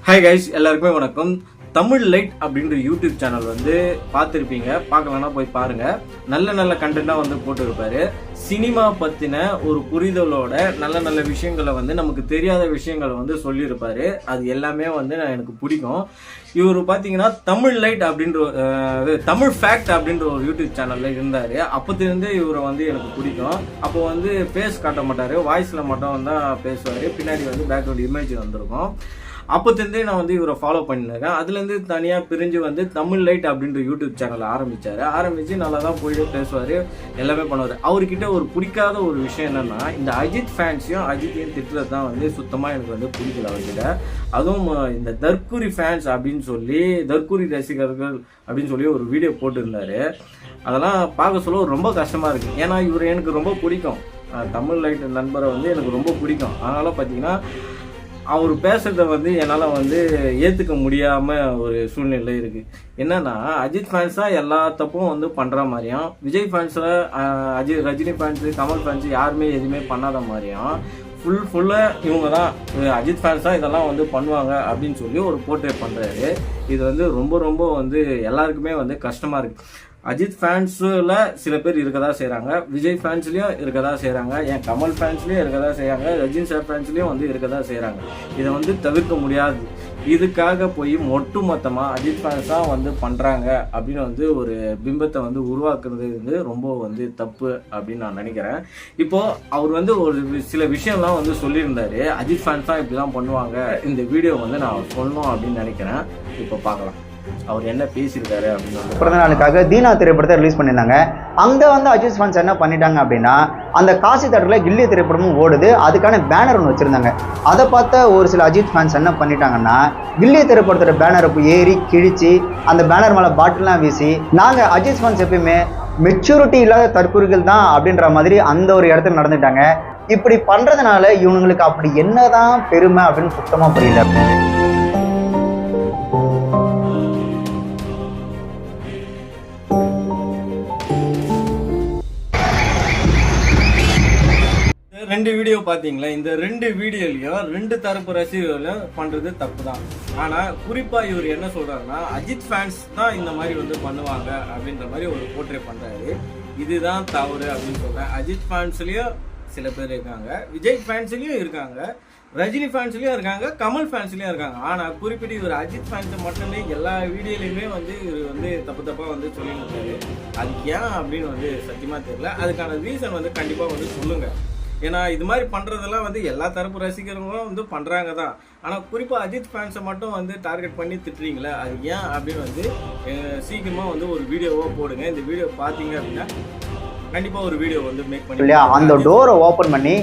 Hi guys, எல்லாருக்குமே வணக்கம். Tamil light அப்படின்ற யூடியூப் சேனல் வந்து பார்த்துருப்பீங்க. பார்க்கலன்னா போய் பாருங்க. நல்ல நல்ல கண்டென்ட்டாக வந்து போட்டுருப்பாரு. சினிமா பற்றின ஒரு புரிதலோட நல்ல நல்ல விஷயங்களை வந்து நமக்கு தெரியாத விஷயங்களை வந்து சொல்லியிருப்பாரு. அது எல்லாமே வந்து எனக்கு பிடிக்கும். இவர் பார்த்தீங்கன்னா தமிழ் லைட் அப்படின்ற தமிழ் ஃபேக்ட் அப்படின்ற ஒரு யூடியூப் சேனலில் இருந்தார். அப்போத்திலேருந்து இவரை வந்து எனக்கு பிடிக்கும். அப்போ வந்து ஃபேஸ் காட்ட மாட்டார், வாய்ஸில் மட்டும் தான் பேசுவார். பின்னாடி வந்து பேக்ரவுண்ட் இமேஜ் வந்திருக்கும். அப்போத்திலேருந்தே நான் வந்து இவரை ஃபாலோ பண்ணிருக்கேன். அதுலேருந்து தனியாக பிரிஞ்சு வந்து தமிழ் லைட் அப்படின்ற யூடியூப் சேனல் ஆரம்பித்து நல்லா தான் போயிட்டு பேசுவார், எல்லாமே பண்ணுவார். அவர்கிட்ட ஒரு பிடிக்காத ஒரு விஷயம் என்னென்னா, இந்த அஜித் ஃபேன்ஸையும் அஜித்தையும் திட்டுறது தான் வந்து சுத்தமாக எனக்கு வந்து பிடிக்கல அவர்கிட்ட. அதுவும் இந்த தற்குறி ஃபேன்ஸ் அப்படின்னு சொல்லி, தற்குறி ரசிகர்கள் அப்படின்னு சொல்லி ஒரு வீடியோ போட்டிருந்தாரு. அதெல்லாம் பார்க்க சொல்ல ரொம்ப கஷ்டமாக இருக்குது. ஏன்னா இவர் எனக்கு ரொம்ப பிடிக்கும். தமிழ் லைட் நண்பரை வந்து எனக்கு ரொம்ப பிடிக்கும். அதனால் பார்த்தீங்கன்னா அவர் பேசுறத வந்து என்னால் வந்து ஏற்றுக்க முடியாமல் ஒரு சூழ்நிலை இருக்குது. என்னன்னா, அஜித் ஃபேன்ஸ் தான் எல்லா தப்பும் வந்து பண்ணுற மாதிரியும், விஜய் ஃபேன்ஸில் ரஜினி ஃபேன்ஸு, கமல் ஃபேன்ஸு யாருமே எதுவுமே பண்ணாத மாதிரியும், ஃபுல்லாக இவங்க தான் அஜித் ஃபேன்ஸ் தான் இதெல்லாம் வந்து பண்ணுவாங்க அப்படின்னு சொல்லி ஒரு போர்ட்ரேட் பண்ணுறாரு. இது வந்து ரொம்ப வந்து எல்லாருக்குமே வந்து கஷ்டமாக இருக்குது. அஜித் ஃபேன்ஸில் சில பேர் இருக்கதா செய்கிறாங்க, விஜய் ஃபேன்ஸ்லேயும் இருக்கதா செய்கிறாங்க, ஏன் கமல் ஃபேன்ஸ்லேயும் இருக்கதா செய்கிறாங்க, ரஜினி சார் ஃபேன்ஸ்லேயும் வந்து இருக்கதா செய்கிறாங்க. இதை வந்து தவிர்க்க முடியாது. இதுக்காக போய் மொத்தமாக அஜித் ஃபேன்ஸ் தான் வந்து பண்ணுறாங்க அப்படின்னு வந்து ஒரு பிம்பத்தை வந்து உருவாக்குறது வந்து ரொம்ப வந்து தப்பு அப்படின்னு நான் நினைக்கிறேன். இப்போது அவர் வந்து ஒரு சில விஷயம்லாம் வந்து சொல்லியிருந்தாரு. அஜித் ஃபேன்ஸ் தான் இப்படி தான் பண்ணுவாங்க. இந்த வீடியோ வந்து நான் சொல்லணும் அப்படின்னு நினைக்கிறேன். இப்போ பார்க்கலாம் அவர் என்ன பேசியிருக்காரு அப்படின்னு. பிறந்த நாளுக்காக தீனா திரைப்படத்தை ரிலீஸ் பண்ணியிருந்தாங்க. அங்கே வந்து அஜித் ஃபேன்ஸ் என்ன பண்ணிட்டாங்க அப்படின்னா, அந்த காசி தேட்டரில் கில்லி திரைப்படமும் ஓடுது, அதுக்கான பேனர் ஒன்று வச்சுருந்தாங்க. அதை பார்த்த ஒரு சில அஜித் ஃபேன்ஸ் என்ன பண்ணிட்டாங்கன்னா, கில்லி திரைப்படத்தோட பேனரை ஏறி கிழிச்சு அந்த பேனர் மேலே பாட்டிலாம் வீசி, நாங்கள் அஜித் ஃபேன்ஸ் எப்பயுமே மெச்சூரிட்டி இல்லாத தற்கொலைகள் தான் அப்படின்ற மாதிரி அந்த ஒரு இடத்துல நடந்துட்டாங்க. இப்படி பண்ணுறதுனால இவங்களுக்கு அப்படி என்னதான் பெருமை அப்படின்னு சுத்தமாக புரியல. ரெண்டு வீடியோ பார்த்தீங்களா? இந்த ரெண்டு வீடியோலையும் ரெண்டு தரப்பு ரசிகர்களும் பண்ணுறது தப்பு தான். ஆனால் குறிப்பாக இவர் என்ன சொல்கிறாருன்னா, அஜித் ஃபேன்ஸ் தான் இந்த மாதிரி வந்து பண்ணுவாங்க அப்படின்ற மாதிரி ஒரு போர்ட்ரேட் பண்ணுறாரு. இதுதான் தவறு அப்படின்னு சொல்கிறேன். அஜித் ஃபேன்ஸ்லேயும் சில பேர் இருக்காங்க, விஜய் ஃபேன்ஸ்லேயும் இருக்காங்க, ரஜினி ஃபேன்ஸ்லேயும் இருக்காங்க, கமல் ஃபேன்ஸ்லேயும் இருக்காங்க. ஆனால் குறிப்பிட்டு இவர் அஜித் ஃபேன்ஸை மட்டுமே எல்லா வீடியோலையுமே வந்து இவர் வந்து தப்பாக வந்து சொல்லியிருக்காரு. அது ஏன் அப்படின்னு வந்து சத்தியமாக தெரியல. அதுக்கான ரீசன் வந்து கண்டிப்பாக வந்து சொல்லுங்கள். ஏன்னா இது மாதிரி பண்ணுறதெல்லாம் வந்து எல்லா தரப்பு ரசிகர்களும் வந்து பண்ணுறாங்க தான். ஆனால் குறிப்பாக அஜித் ஃபேன்ஸை மட்டும் வந்து டார்கெட் பண்ணி திட்டுறீங்களே, அது ஏன் அப்படின்னு வந்து சீக்கிரமாக வந்து ஒரு வீடியோவாக போடுங்க. இந்த வீடியோ பார்த்தீங்க அப்படின்னா கண்டிப்பாக ஒரு வீடியோ வந்து மேக் பண்ணி இல்லையா, அந்த டோரை ஓப்பன் பண்ணி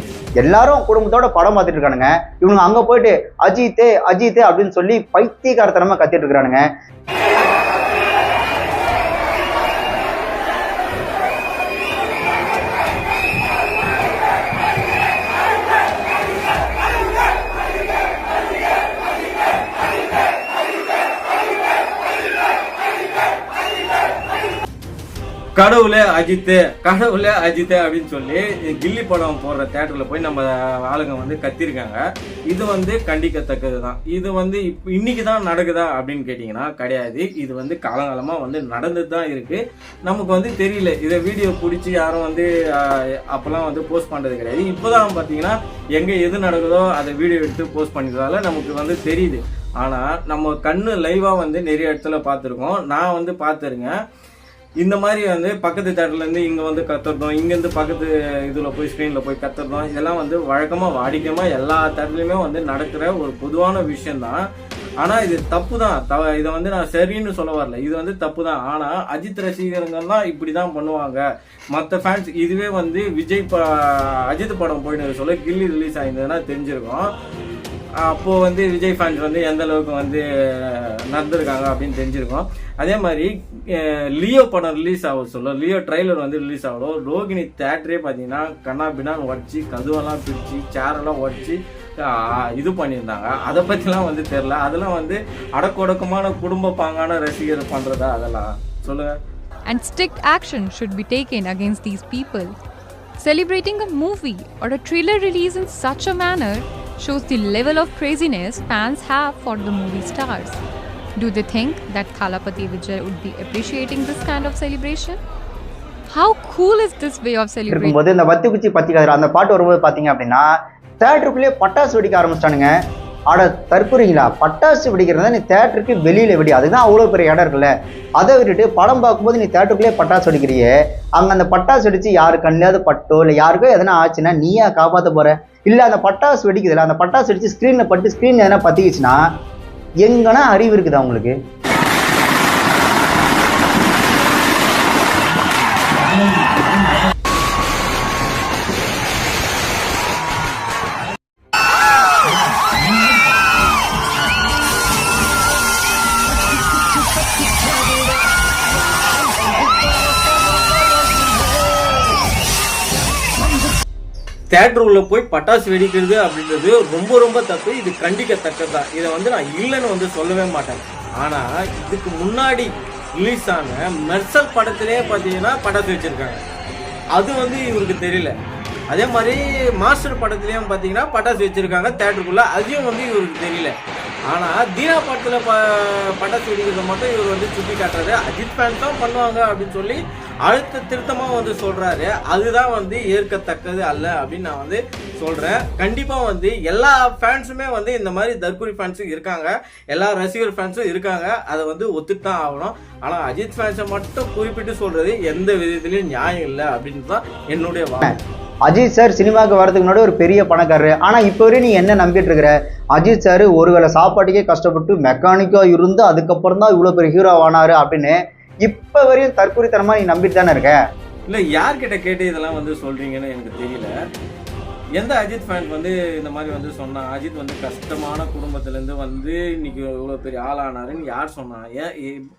எல்லாரும் குடும்பத்தோட படம் பார்த்துட்டு இருக்கானுங்க. இவங்க அங்கே போயிட்டு அஜித்தே அஜித்தே அப்படின்னு சொல்லி பைத்தியக்காரத்தனமாக கத்திட்டு இருக்கிறானுங்க. கடவுளே அஜித்து அப்படின்னு சொல்லி கில்லி படம் போடுற தேட்டரில் போய் நம்ம ஆளுங்க வந்து கத்திருக்காங்க. இது வந்து கண்டிக்கத்தக்கது தான். இது வந்து இன்னைக்கு தான் நடக்குதா அப்படின்னு கேட்டிங்கன்னா கிடையாது. இது வந்து காலங்காலமாக வந்து நடந்துட்டு தான் இருக்குது. நமக்கு வந்து தெரியல. இதை வீடியோ பிடிச்சி யாரும் வந்து அப்போல்லாம் வந்து போஸ்ட் பண்ணுறது கிடையாது. இப்போ தான் பார்த்தீங்கன்னா எங்கே எது நடக்குதோ அதை வீடியோ எடுத்து போஸ்ட் பண்ணிக்கிறதால நமக்கு வந்து தெரியுது. ஆனால் நம்ம கண்ணு லைவாக வந்து நிறைய இடத்துல பார்த்துருக்கோம். நான் வந்து பார்த்துருங்க. இந்த மாதிரி வந்து பக்கத்து தேட்டர்லேருந்து இங்கே வந்து கத்துறதும், இங்கேருந்து பக்கத்து இதில் போய் ஸ்க்ரீனில் போய் கத்துறதும், இதெல்லாம் வந்து வழக்கமாக வாடிக்கையாக எல்லா தேட்டர்லையுமே வந்து நடக்கிற ஒரு பொதுவான விஷயந்தான். ஆனால் இது தப்பு தான். இதை வந்து நான் சரின்னு சொல்ல வரல. இது வந்து தப்பு தான். ஆனால் அஜித் ரசிகர்கள்லாம் இப்படி தான் பண்ணுவாங்க. மற்ற ஃபேன்ஸ் இதுவே வந்து அஜித் படம் போயிட்டு சொல்ல கில்லி ரிலீஸ் ஆகிருந்ததுன்னா தெரிஞ்சிருக்கும். அப்போது வந்து விஜய் ஃபேன்ஸ் வந்து எந்த அளவுக்கு வந்து நடந்திருக்காங்க அப்படின்னு தெரிஞ்சிருக்கோம். அதே மாதிரி லியோ படம் ரிலீஸ் ஆகும் சொல்ல, லியோ ட்ரைலர் வந்து ரிலீஸ் ஆகும். ரோகிணி தேட்டரே பார்த்தீங்கன்னா கண்ணா பின்னான்னு உடச்சி, கதுவெல்லாம் பிரித்து, சேரெல்லாம் உடச்சி இது பண்ணியிருந்தாங்க. அதை பற்றிலாம் வந்து தெரில. அதெல்லாம் வந்து அடக்கொடக்கமான குடும்ப பாங்கான ரசிகர் பண்ணுறதா? அதெல்லாம் சொல்லுங்கள். And strict action should be taken against these people. Celebrating a movie or a trailer release in such a manner shows the level of craziness fans have for the movie stars. Do they think that Thalapathy Vijay would be appreciating this kind of celebration? How cool is this way of celebrating? இருக்கும்போது இந்த வத்தி குச்சி பத்தி கதிர அந்த பாட்டு வரும்போது பாத்தீங்க அப்படின்னா தியேட்டருக்குள்ளேயே பட்டாசு வெடிக்க ஆரம்பிச்சிட்டானுங்க. ஆட தற்கொலைங்களா, பட்டாசு வெடிக்கிறதா நீ தியேட்டருக்கு வெளியில வெடி, அதுதான் அவ்வளவு பெரிய இடம் இருக்குல்ல. அதை விட்டுட்டு படம் பார்க்கும்போது நீ தியேட்டருக்குள்ளேயே பட்டாசு வெடிக்கிறியே, அங்க அந்த பட்டாசு வெடிச்சு யாரு கண்ணியாவது பட்டோ இல்லை யாருக்கோ எதனா ஆச்சுன்னா நீயா காப்பாற்ற போற? இல்ல அந்த பட்டாசு வெடிக்குதுல்ல, அந்த பட்டாசு வெடிச்சு ஸ்கிரீன்ல பட்டு ஸ்கிரீன் எதனா பத்திக்கிச்சுன்னா எங்கன்னா அறிவு இருக்குதா உங்களுக்கு? தியேட்டர் உள்ள போய் பட்டாசு வெடிக்கிறது அப்படின்றது ரொம்ப ரொம்ப தப்பு. இது கண்டிக்கத்தக்கது தான். இதை வந்து நான் இல்லைன்னு வந்து சொல்லவே மாட்டேன். ஆனா இதுக்கு முன்னாடி ரிலீஸ் ஆன மெர்சல் படத்திலே பார்த்தீங்கன்னா பட்டாசு வச்சிருக்காங்க. அது வந்து இவருக்கு தெரியல. அதே மாதிரி மாஸ்டர் படத்துலயும் பார்த்தீங்கன்னா பட்டாசு வச்சிருக்காங்க தியேட்டருக்குள்ள, அதையும் வந்து இவருக்கு தெரியல. ஆனா தீனா படத்துல பட்டாசு வெடிக்கிறத மட்டும் இவர் வந்து சுட்டி காட்டுறாரு. அஜித் ஃபேன்ஸ் தான் பண்ணுவாங்க அப்படின்னு சொல்லி அழுத்த திருத்தமா வந்து சொல்றாரு. அதுதான் வந்து ஏற்கத்தக்கது அல்ல அப்படின்னு நான் வந்து சொல்றேன். கண்டிப்பா வந்து எல்லா ஃபேன்ஸுமே வந்து இந்த மாதிரி தற்கொலை ஃபேன்ஸும் இருக்காங்க, எல்லா ரசிகர் ஃபேன்ஸும் இருக்காங்க. அதை வந்து ஒத்துட்டு தான் ஆகணும். ஆனா அஜித் ஃபேன்ஸை மட்டும் குறிப்பிட்டு சொல்றது எந்த விதத்திலையும் நியாயம் இல்லை அப்படின்னு தான் என்னுடைய வாதம். அஜித் சார் சினிமாவுக்கு வரதுக்கு முன்னாடி ஒரு பெரிய பணக்காரரு. ஆனா இப்போ வரையும் நீ என்ன நம்பிட்டு இருக்கிற? அஜித் சார் ஒருவேளை சாப்பாட்டுக்கே கஷ்டப்பட்டு மெக்கானிக்கா இருந்து அதுக்கப்புறம் தான் இவ்வளவு பெரிய ஹீரோ ஆனாரு அப்படின்னு இப்ப வரையும் தற்கொலைத்தனமா நீ நம்பிட்டு தானே இருக்க? இல்ல யார்கிட்ட கேட்டு இதெல்லாம் வந்து சொல்றீங்கன்னு எனக்கு தெரியல. எந்த அஜித் ஃபேன் வந்து இந்த மாதிரி வந்து சொன்னா? அஜித் வந்து கஷ்டமான குடும்பத்திலேருந்து வந்து இன்னைக்கு இவ்வளோ பெரிய ஆளானாருன்னு யார் சொன்னா?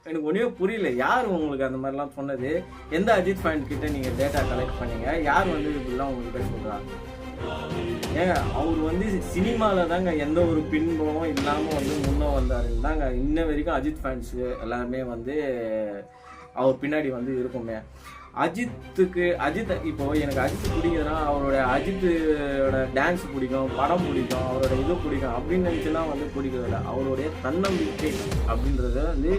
எனக்கு ஒன்றுமே புரியல. யார் உங்களுக்கு அந்த மாதிரிலாம் சொன்னது? எந்த அஜித் ஃபேன் கிட்ட நீங்கள் டேட்டா கலெக்ட் பண்ணீங்க? யார் வந்து இப்படிலாம் உங்ககிட்ட சொல்கிறா? ஏங்க அவர் வந்து சினிமாவில் தாங்க எந்த ஒரு பின்புலமும் இல்லாமல் வந்து முன்னே வந்தாருன்னு தாங்க இன்ன வரைக்கும் அஜித் ஃபேன்ஸு எல்லாருமே வந்து அவர் பின்னாடி வந்து இருக்குமே. அஜித் இப்போ எனக்கு அஜித் பிடிக்குதுன்னா அவரோட அஜித்தோட டான்ஸ் பிடிக்கும், படம் பிடிக்கும், அவரோட இது பிடிக்கும் அப்படின்னு நினச்சுலாம் வந்து பிடிக்கிறதில்ல. அவருடைய தன்னம்பிக்கை அப்படின்றத வந்து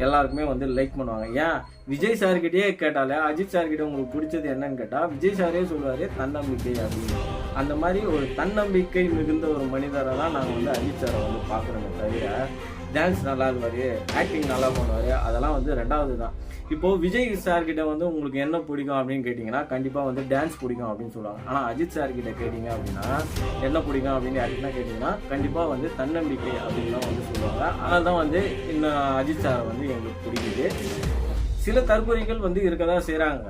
எல்லாருக்குமே வந்து லைக் பண்ணுவாங்க. ஏன் விஜய் சார்கிட்டயே கேட்டாலே அஜித் சார்கிட்ட உங்களுக்கு பிடிச்சது என்னன்னு கேட்டால் விஜய் சாரே சொல்லுவார் தன்னம்பிக்கை அப்படின்னு. அந்த மாதிரி ஒரு தன்னம்பிக்கை மிகுந்த ஒரு மனிதரை தான் நாங்கள் வந்து அஜித் சாரை வந்து பார்க்குறோமே தவிர டான்ஸ் நல்லா இருப்பார், ஆக்டிங் நல்லா பண்ணுவார், அதெல்லாம் வந்து ரெண்டாவது தான். இப்போது விஜய் சார்கிட்ட வந்து உங்களுக்கு என்ன பிடிக்கும் அப்படின்னு கேட்டிங்கன்னா கண்டிப்பாக வந்து டான்ஸ் பிடிக்கும் அப்படின்னு சொல்லுவாங்க. ஆனால் அஜித் சார்கிட்ட கேட்டிங்க அப்படின்னா என்ன பிடிக்கும் அப்படின்னு யாருக்குன்னா கேட்டிங்கன்னா கண்டிப்பாக வந்து தன்னம்பிக்கை அப்படின்னு தான் வந்து சொல்லுவாங்க. அதனால தான் வந்து இன்னும் அஜித் சாரை வந்து எங்களுக்கு பிடிக்குது. சில தற்கொலைகள் வந்து இருக்க தான் செய்கிறாங்க.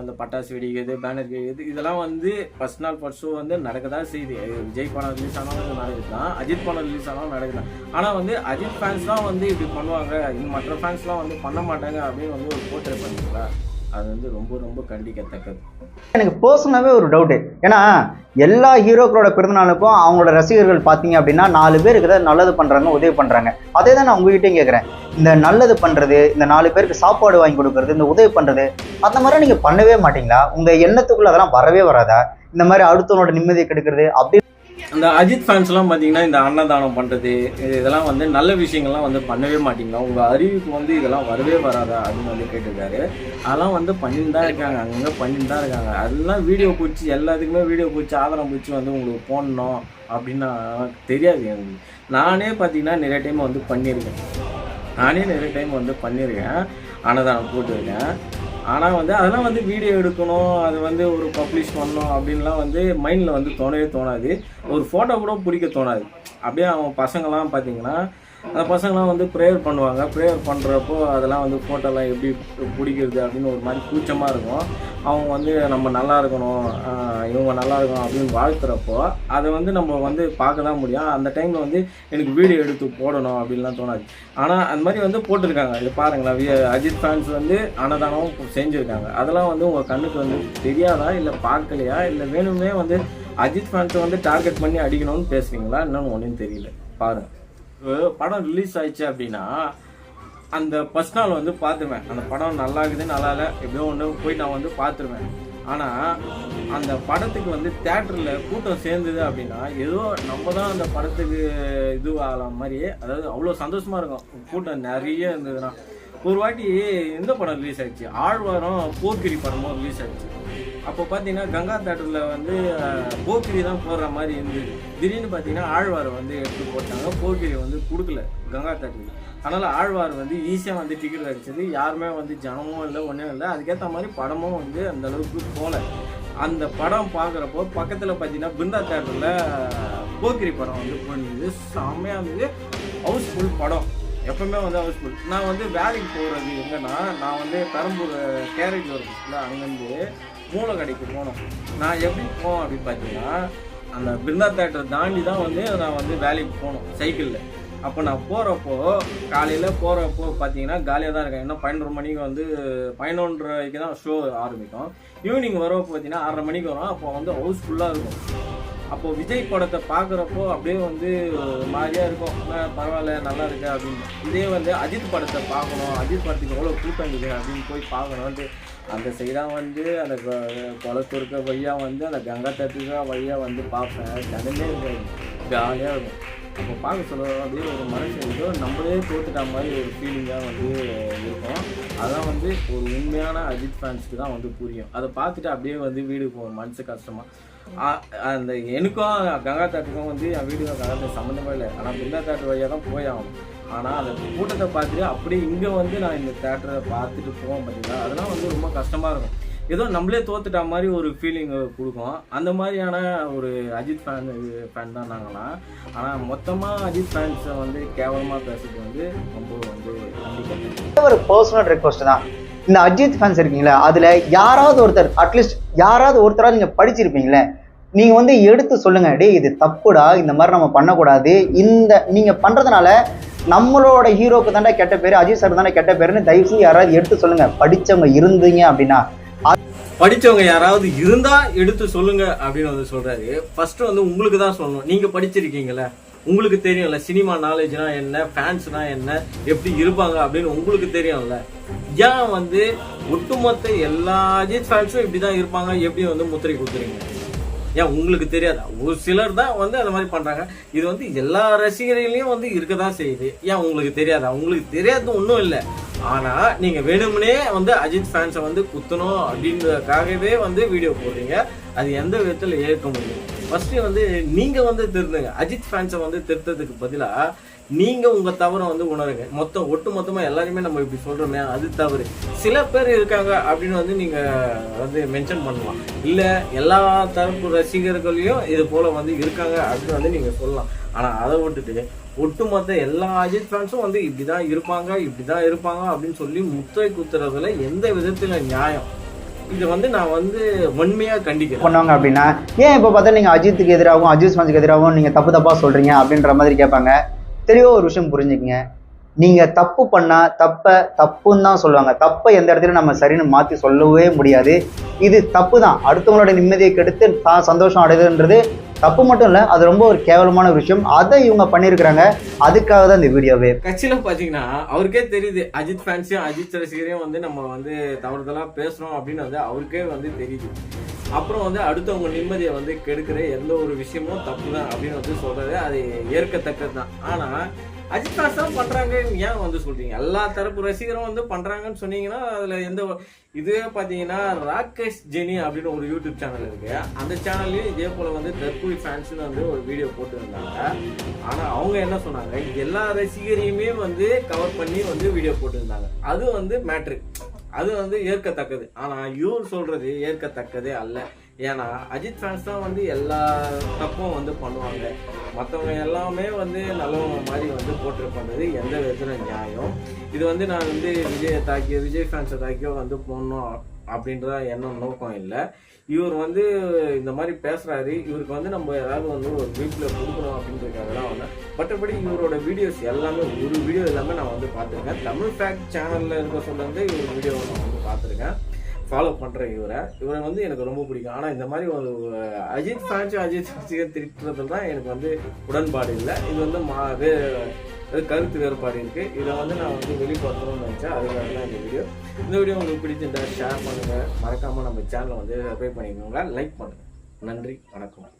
அந்த பட்டாசு வெடிக்கிறது, பேனர் வெடிக்கிறது, இதெல்லாம் வந்து ஃபர்ஸ்ட் நாள் ஃபர்ஸ்ட் ஷோ வந்து நடக்க தான் செய்யுது. விஜய் படம் ரிலீஸ் ஆனாலும் நடக்குது தான், அஜித் படம் ரிலீஸ் ஆனாலும் நடக்குது. ஆனால் வந்து அஜித் ஃபேன்ஸ் தான் வந்து இப்படி பண்ணுவாங்க, மற்ற ஃபேன்ஸ்லாம் வந்து பண்ண மாட்டாங்க அப்படின்னு வந்து ஒரு போர்ட்ரே பண்ணுறீங்களா? அது வந்து ரொம்ப ரொம்ப கண்டிக்கத்தக்கது. எனக்கு பர்சனலாகவே ஒரு டவுட்டு. ஏன்னா எல்லா ஹீரோக்களோட பிறந்தநாளுக்கும் அவங்களோட ரசிகர்கள் பார்த்தீங்க அப்படின்னா 4 பேருக்கு தான் நல்லது பண்ணுறாங்க, உதவி பண்ணுறாங்க. அதே தான் நான் உங்ககிட்டையும் கேட்குறேன். இந்த நல்லது பண்ணுறது, இந்த 4 பேருக்கு சாப்பாடு வாங்கி கொடுக்கறது, இந்த உதவி பண்ணுறது, அந்த மாதிரி நீங்கள் பண்ணவே மாட்டீங்களா? உங்கள் எண்ணத்துக்குள்ள அதெல்லாம் வரவே வராதா? இந்த மாதிரி அடுத்தவனோட நிம்மதியை கெடுக்கிறது அப்படி அந்த அஜித் ஃபேன்ஸ்லாம் பார்த்தீங்கன்னா இந்த அன்னதானம் பண்ணுறது இதெல்லாம் வந்து நல்ல விஷயங்கள்லாம் வந்து பண்ணவே மாட்டிங்களா? உங்கள் அறிவுக்கு வந்து இதெல்லாம் வரவே வராதா அப்படின்னு வந்து கேட்டிருக்காரு. அதெல்லாம் வந்து பண்ணிட்டு தான் இருக்காங்க, அங்கங்கே பண்ணிட்டு தான் இருக்காங்க. அதெல்லாம் வீடியோ பிடிச்சி எல்லாத்துக்குமே வீடியோ பிடிச்சி ஆதாரம் பிடிச்சி வந்து உங்களுக்கு போடணும் அப்படின்னு தெரியாது எனக்கு. நானே பார்த்தீங்கன்னா நிறைய டைம் வந்து பண்ணியிருக்கேன், அன்னதானம் போட்டுருக்கேன். ஆனால் வந்து அதெல்லாம் வந்து வீடியோ எடுக்கணும், அது வந்து ஒரு பப்ளிஷ் பண்ணணும் அப்படின்லாம் வந்து மைண்டில் வந்து தோணவே தோணாது. ஒரு ஃபோட்டோ கூட பிடிக்க தோணாது. அப்படியே அவங்க பசங்கள்லாம் பார்த்தீங்கன்னா அந்த பசங்களாம் வந்து ப்ரேயர் பண்ணுவாங்க. ப்ரேயர் பண்ணுறப்போ அதெல்லாம் வந்து ஃபோட்டோலாம் எப்படி பிடிக்கிறது அப்படின்னு ஒரு மாதிரி கூச்சமாக இருக்கும். அவங்க வந்து நம்ம நல்லா இருக்கணும், இவங்க நல்லா இருக்கணும் அப்படின்னு வாழ்த்துறப்போ அதை வந்து நம்ம வந்து பார்க்க தான் முடியும். அந்த டைமில் வந்து எனக்கு வீடியோ எடுத்து போடணும் அப்படின்லாம் தோணாது. ஆனால் அந்த மாதிரி வந்து போட்டிருக்காங்க. இது பாருங்களேன், அஜித் ஃபேன்ஸ் வந்து அன்னதானம் செஞ்சுருக்காங்க. அதெல்லாம் வந்து உங்கள் கண்ணுக்கு வந்து தெரியாதா, இல்லை பார்க்கலையா, இல்லை வேணுமே வந்து அஜித் ஃபேன்ஸை வந்து டார்கெட் பண்ணி அடிக்கணும்னு பேசுறீங்களா? என்னன்னு ஒன்றும் தெரியல. பாருங்கள், படம் ரிலீஸ் ஆயிடுச்சு அப்படின்னா அந்த ஃபர்ஸ்ட் நாள் வந்து பார்த்துருவேன். அந்த படம் நல்லா இருக்குது நல்லா இல்லை எப்படியோ ஒன்று போய் நான் வந்து பார்த்துருவேன். ஆனால் அந்த படத்துக்கு வந்து தியேட்டரில் கூட்டம் சேர்ந்தது அப்படின்னா ஏதோ நம்ம தான் அந்த படத்துக்கு இதுவாகலாம் மாதிரியே, அதாவது அவ்வளோ சந்தோஷமாக இருக்கும் கூட்டம் நிறைய இருந்ததுன்னா. ஒரு வாட்டி இந்த படம் ரிலீஸ் ஆகிடுச்சு, ஆழ்வாரம் போக்கிரி படமும் ரிலீஸ் ஆகிடுச்சு. அப்போ பார்த்தீங்கன்னா கங்கா தேட்டரில் வந்து போக்கிரி தான் போடுற மாதிரி இருந்தது. திடீர்னு பார்த்தீங்கன்னா ஆழ்வாரை வந்து எடுத்து போட்டாங்க, போக்கிரி வந்து கொடுக்கல கங்கா தேட்டருக்கு. அதனால் ஆழ்வார் வந்து ஈஸியாக வந்து டிக்கெட் கிடச்சிது, யாருமே வந்து ஜனமும் இல்லை ஒன்றும் இல்லை, அதுக்கேற்ற மாதிரி படமும் வந்து அந்த அளவுக்கு போகல. அந்த படம் பார்க்குறப்போ பக்கத்தில் பார்த்தீங்கன்னா பிருந்தா தேட்டரில் போக்கிரி படம் வந்து போயிருந்தது, செம்மையாக இருந்தது, ஹவுஸ்ஃபுல் படம். எப்பவுமே வந்து ஹவுஸ்ஃபுல். நான் வந்து வேலைக்கு போகிறது எங்கன்னா, நான் வந்து பெரம்பூர் கேரேஜ் ஒர்க்குல அங்கேருந்து மூளை கடைக்கு போனோம். நான் எப்படி போவேன் அப்படின்னு பார்த்தீங்கன்னா, அந்த பிருந்தா தேட்டரை தாண்டி தான் வந்து நான் வந்து வேலைக்கு போகணும் சைக்கிளில். அப்போ நான் போகிறப்போ காலையில் போகிறப்போ பார்த்தீங்கன்னா காலியாக தான் இருக்கேன். இன்னும் 11 மணிக்கு வந்து 11:30க்கு தான் ஷோ ஆரம்பிக்கும். ஈவினிங் வரப்போ பார்த்தீங்கன்னா 6:30 மணிக்கு வரும். அப்போ வந்து ஹவுஸ்ஃபுல்லாக இருக்கும். அப்போது விஜய் படத்தை பார்க்குறப்போ அப்படியே வந்து மாதிரியாக இருக்கும், பரவாயில்ல நல்லா இருக்கு அப்படின்னு. இதே வந்து அஜித் படத்தை பார்க்கணும், அஜித் படத்துக்கு எவ்வளோ கூட்டம் இருக்குது அப்படின்னு போய் பார்க்கணுன்ட்டு அந்த சைடாக வந்து அந்த குளத்தூர்க்க வழியாக வந்து அந்த கங்கா தட்டுக்க வழியாக வந்து பார்ப்பேன். ஜனமே ஜாலியாக இருக்கும். அப்போ பார்க்க சொல்ல அப்படியே ஒரு மனுஷன் ஏதோ நம்மளே தோத்துட்டா மாதிரி ஒரு ஃபீலிங்காக வந்து இருக்கும். அதான் வந்து ஒரு உண்மையான அஜித் ஃபேன்ஸ்க்கு தான் வந்து புரியும். அதை பார்த்துட்டு அப்படியே வந்து வீடு போகும் மனசு கஷ்டமாக. அந்த எனக்கும் கங்கா தேட்டருக்கும் வந்து என் வீடுக்கும் கங்கா தேட்டர் சம்மந்தமே இல்லை. ஆனால் பிருந்தா தேட்டர் வழியாக தான் போய் ஆகணும். ஆனால் அந்த கூட்டத்தை பார்த்துட்டு அப்படியே இங்கே வந்து நான் இந்த தேட்டரை பார்த்துட்டு போவோம் பார்த்தீங்கன்னா, அதெல்லாம் வந்து ரொம்ப கஷ்டமாக இருக்கும். ஏதோ நம்மளே தோத்துட்டா மாதிரி ஒரு ஃபீலிங் கொடுக்கும். அந்த மாதிரியான ஒரு அஜித் ஃபேன் தான் நாங்களாம். ஆனால் மொத்தமாக அஜித் ஃபேன்ஸை வந்து கேவலமாக பேசுறது வந்து ரொம்ப வந்து கண்டிப்பாக ஒரு பர்சனல் ரெக்வஸ்ட் தான். இந்த அஜித் ஃபேன்ஸ் இருக்கீங்களா, அதில் யாராவது ஒருத்தர், அட்லீஸ்ட் யாராவது ஒருத்தராக நீங்கள் படிச்சிருப்பீங்களே, நீங்கள் வந்து எடுத்து சொல்லுங்கள், டே இது தப்புடா, இந்த மாதிரி நம்ம பண்ணக்கூடாது, இந்த நீங்கள் பண்ணுறதுனால நம்மளோட ஹீரோக்கு தாண்டா கெட்ட பேர், அஜித் சார் தானே கெட்ட பேருன்னு தயவுசெய்து யாராவது எடுத்து சொல்லுங்கள். படித்தவங்க இருந்தீங்க அப்படின்னா, படிச்சவங்க யாராவது இருந்தா எடுத்து சொல்லுங்க அப்படின்னு வந்து சொல்றாரு. ஃபர்ஸ்ட் வந்து உங்களுக்கு தான் சொல்லணும். நீங்க படிச்சிருக்கீங்களா, உங்களுக்கு தெரியும்ல சினிமா நாலேஜ்னா என்ன, ஃபேன்ஸ்னா என்ன, எப்படி இருப்பாங்க அப்படின்னு உங்களுக்கு தெரியும்ல. ஏன் வந்து ஒட்டுமொத்த எல்லா அஜித் ஃபேன்ஸும் இப்படிதான் இருப்பாங்க எப்படி வந்து முத்திரை குத்துறீங்க? ஏன் உங்களுக்கு தெரியாதா? ஒரு சிலர் தான் வந்து அந்த மாதிரி பண்றாங்க. இது வந்து எல்லா ரசிகர்களையும் வந்து இருக்கதான் செய்யுது. ஏன் உங்களுக்கு தெரியாதா? உங்களுக்கு தெரியாது ஒன்றும் இல்லை. ஆனா நீங்க வேணும்னே வந்து அஜித் ஃபேன்ஸை வந்து குத்தணும் அப்படின்றதுக்காகவே வந்து வீடியோ போடுறீங்க. அது எந்த விதத்துல ஏற்க முடியும்? ஃபர்ஸ்ட் வந்து நீங்க வந்து திருந்துங்க. அஜித் ஃபேன்ஸை வந்து திருத்ததுக்கு பதிலா நீங்க உங்க தவறை வந்து உணருங்க. ஒட்டு மொத்தமா எல்லாருமே நம்ம இப்படி சொல்றோமே, அது தவறு. சில பேர் இருக்காங்க அப்படின்னு வந்து நீங்க வந்து மென்ஷன் பண்ணலாம். இல்ல எல்லா தரப்பு ரசிகர்களையும் இது போல வந்து இருக்காங்க அப்படின்னு வந்து நீங்க சொல்லலாம். ஆனா அதை விட்டுட்டு ஒட்டுமொத்த எல்லா அஜித் ஃபேன்ஸும் வந்து இப்படிதான் இருப்பாங்க அப்படின்னு சொல்லி முத்திரை குத்துறதுல எந்த விதத்துல நியாயம்? இதை வந்து நான் வந்து உண்மையா கண்டிக்கிறேன். பண்ணுவாங்க அப்படின்னா, ஏன் இப்போ பார்த்தா நீங்கள் அஜித்துக்கு எதிராகவும் அஜித் ஃபேன்ஸுக்கு எதிராகவும் நீங்கள் தப்பாக சொல்கிறீங்க அப்படின்ற மாதிரி கேட்பாங்க. தெளிவாக ஒரு விஷயம் புரிஞ்சுக்கங்க, நீங்கள் தப்பு பண்ணால் தப்புன்னு தான் சொல்லுவாங்க. தப்பை எந்த இடத்துல நம்ம சரின்னு மாற்றி சொல்லவே முடியாது. இது தப்பு தான். அடுத்தவங்களோட நிம்மதியை கெடுத்து தான் சந்தோஷம் அடையுதுன்றது தப்பு மட்டும் இல்லை, அது ரொம்ப ஒரு கேவலமான ஒரு விஷயம். அதை இவங்க பண்ணியிருக்கிறாங்க. அதுக்காக தான் இந்த வீடியோவே. கட்சியில் பார்த்தீங்கன்னா அவருக்கே தெரியுது, அஜித் ஃபேன்ஸையும் அஜித் ரசிகரையும் வந்து நம்ம வந்து தவறுதலாக பேசுகிறோம் அப்படின்னு வந்து அவருக்கே வந்து தெரியுது. அப்புறம் வந்து அடுத்தவங்க நிம்மதியை வந்து கெடுக்கிற எந்த ஒரு விஷயமும் தப்பு தான் அப்படின்னு வந்து சொல்றது அது ஏற்கத்தக்கது தான். ஆனால் அஜித் ஃபேன்ஸ் தான் பண்றாங்க ஏன் வந்து சொல்றீங்க? எல்லா தரப்பு ரசிகரும் வந்து பண்றாங்கன்னு சொன்னீங்கன்னா அதுல எந்த இதுவே பாத்தீங்கன்னா ராகேஷ் ஜெனி அப்படின்னு ஒரு யூடியூப் சேனல் இருக்கு. அந்த சேனல்லையும் இதே போல வந்து தற்கொலை ஃபேன்ஸ்னு வந்து ஒரு வீடியோ போட்டு இருந்தாங்க. ஆனா அவங்க என்ன சொன்னாங்க, எல்லா ரசிகரையுமே வந்து கவர் பண்ணி வந்து வீடியோ போட்டு இருந்தாங்க. அது வந்து மேட்ரு, அது வந்து ஏற்கத்தக்கது. ஆனா இவர் சொல்றது ஏற்கத்தக்கதே அல்ல. ஏன்னா அஜித் ஃபேன்ஸ் தான் வந்து எல்லா தப்பும் வந்து பண்ணுவாங்க, மற்றவங்க எல்லாமே வந்து நல்லவங்க மாதிரி வந்து போட்டிருப்பது எந்த விதத்துல நியாயம்? இது வந்து நான் வந்து விஜய் ஃபேன்ஸை தாக்கியோ வந்து போடணும் அப்படின்றத என்ன நோக்கம் இல்லை. இவர் வந்து இந்த மாதிரி பேசுறாரு, இவருக்கு வந்து நம்ம ஏதாவது வந்து ஒரு வீட்டில் கொடுக்கணும் அப்படின்றதுக்காக தான் வந்து. மற்றபடி இவரோட வீடியோஸ் எல்லாமே ஒரு வீடியோ எல்லாமே நான் வந்து பார்த்துருக்கேன். தமிழ் ஃபேக்ட் சேனல்ல இருக்க சொல்ல வந்து இவர் வீடியோவை நான் வந்து பார்த்துருக்கேன், ஃபாலோ பண்ணுறேன். இவரை வந்து எனக்கு ரொம்ப பிடிக்கும். ஆனால் இந்த மாதிரி ஒரு அஜித் ஃபேன்ஸும் அஜித் ஃபேன்ஸுக்கு திட்டுறதுல தான் எனக்கு வந்து உடன்பாடு இல்லை. இது வந்து அது கருத்து வேறுபாடு இருக்குது. இதை வந்து நான் வந்து வெளிப்படுத்தணும்னு நினச்சேன். அதுக்காக தான் இந்த வீடியோ. இந்த வீடியோ உங்களுக்கு பிடிச்சிருந்தா ஷேர் பண்ணுங்கள். மறக்காமல் நம்ம சேனலை வந்து சப்ஸ்கிரைப் பண்ணிக்கோங்க, லைக் பண்ணுங்கள். நன்றி, வணக்கம்.